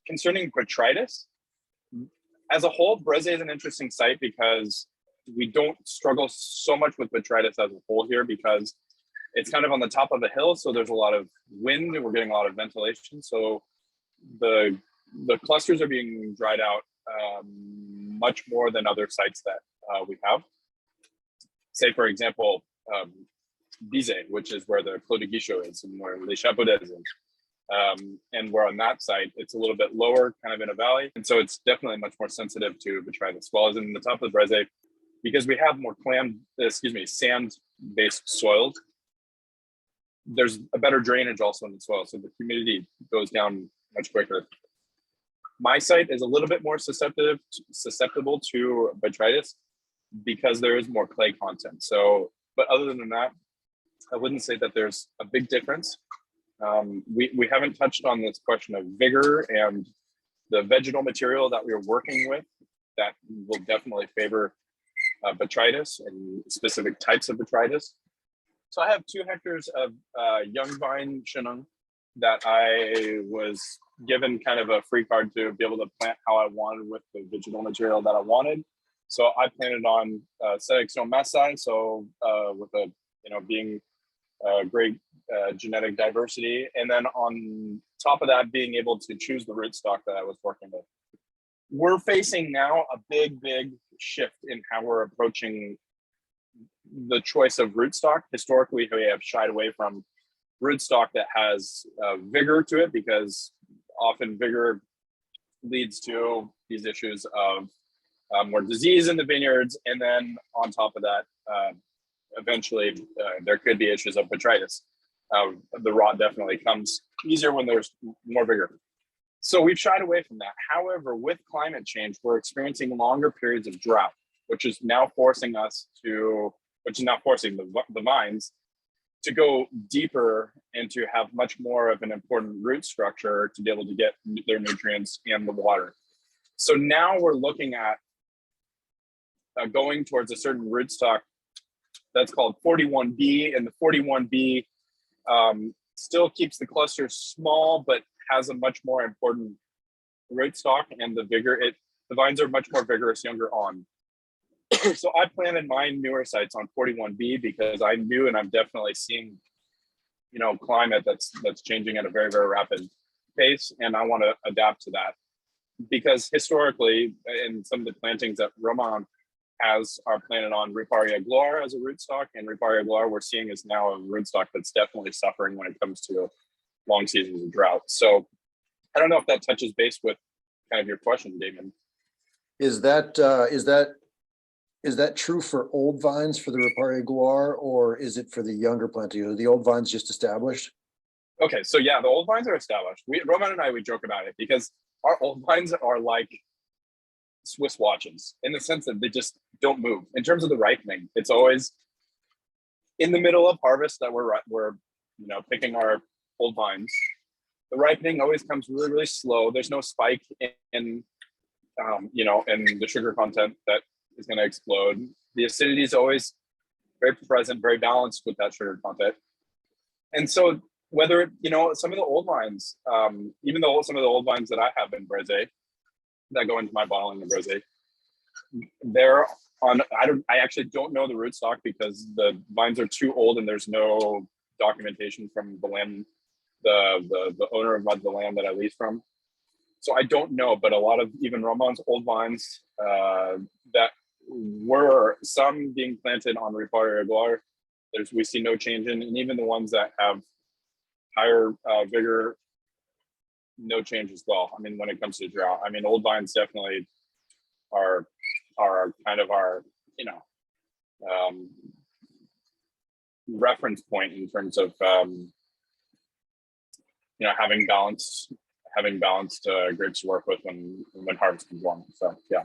concerning Botrytis, as a whole, Brezé is an interesting site because we don't struggle so much with Botrytis as a whole here because it's kind of on the top of a hill, so there's a lot of wind and we're getting a lot of ventilation. So the clusters are being dried out much more than other sites that we have. Say, for example, Brezé, which is where the Clos de Guichot is and where Les Chapaudet is. And we're on that site, it's a little bit lower, kind of in a valley. And so it's definitely much more sensitive to Botrytis. Well as in the top of the Brezé, because we have more sand-based soils, there's a better drainage also in the soil. So the humidity goes down much quicker. My site is a little bit more susceptible to Botrytis because there is more clay content. So, but other than that, I wouldn't say that there's a big difference. We haven't touched on this question of vigor and the vegetal material that we're working with that will definitely favor Botrytis and specific types of Botrytis. So I have 2 hectares of young vine Chenin that I was given kind of a free card to be able to plant how I wanted with the vegetal material that I wanted. So I planted on Sélection Massai, so with a, being great genetic diversity. And then on top of that, being able to choose the rootstock that I was working with. We're facing now a big shift in how we're approaching the choice of rootstock. Historically, we have shied away from rootstock that has vigor to it because often vigor leads to these issues of more disease in the vineyards. And then on top of that, eventually there could be issues of Botrytis. The rot definitely comes easier when there's more vigor. So we've shied away from that. However, with climate change, we're experiencing longer periods of drought, which is now forcing the vines to go deeper and to have much more of an important root structure to be able to get their nutrients and the water. So now we're looking at going towards a certain rootstock that's called 41B, and the 41B still keeps the cluster small, but has a much more important rootstock and the vigor. The vines are much more vigorous younger on. So I planted my newer sites on 41B because I knew, and I'm definitely seeing, climate that's changing at a very, very rapid pace, and I want to adapt to that. Because historically, in some of the plantings that Romain are planted on Riparia Gloire as a rootstock, and Riparia Gloire we're seeing is now a rootstock that's definitely suffering when it comes to long seasons of drought. So I don't know if that touches base with kind of your question, Damon. Is that true for old vines for the Riparia Gloire, or is it for the younger planting? Are the old vines just established? Okay, so yeah, the old vines are established. Roman and I, we joke about it because our old vines are like Swiss watches in the sense that they just don't move. In terms of the ripening, it's always in the middle of harvest that we're picking our old vines. The ripening always comes really, really slow. There's no spike in the sugar content that is going to explode. The acidity is always very present, very balanced with that sugar content. And so whether, some of the old vines, even though some of the old vines that I have in Brezé that go into my bottling in Brezé, they're on, I actually don't know the rootstock because the vines are too old and there's no documentation from the land, the owner of the land that I lease from. So I don't know, but a lot of even Romain's old vines that were some being planted on Riparia Gloire, we see no change in, and even the ones that have higher vigor, no change as well. I mean, when it comes to drought, old vines definitely are kind of our, reference point in terms of, having balanced grapes to work with when harvest comes along. So yeah.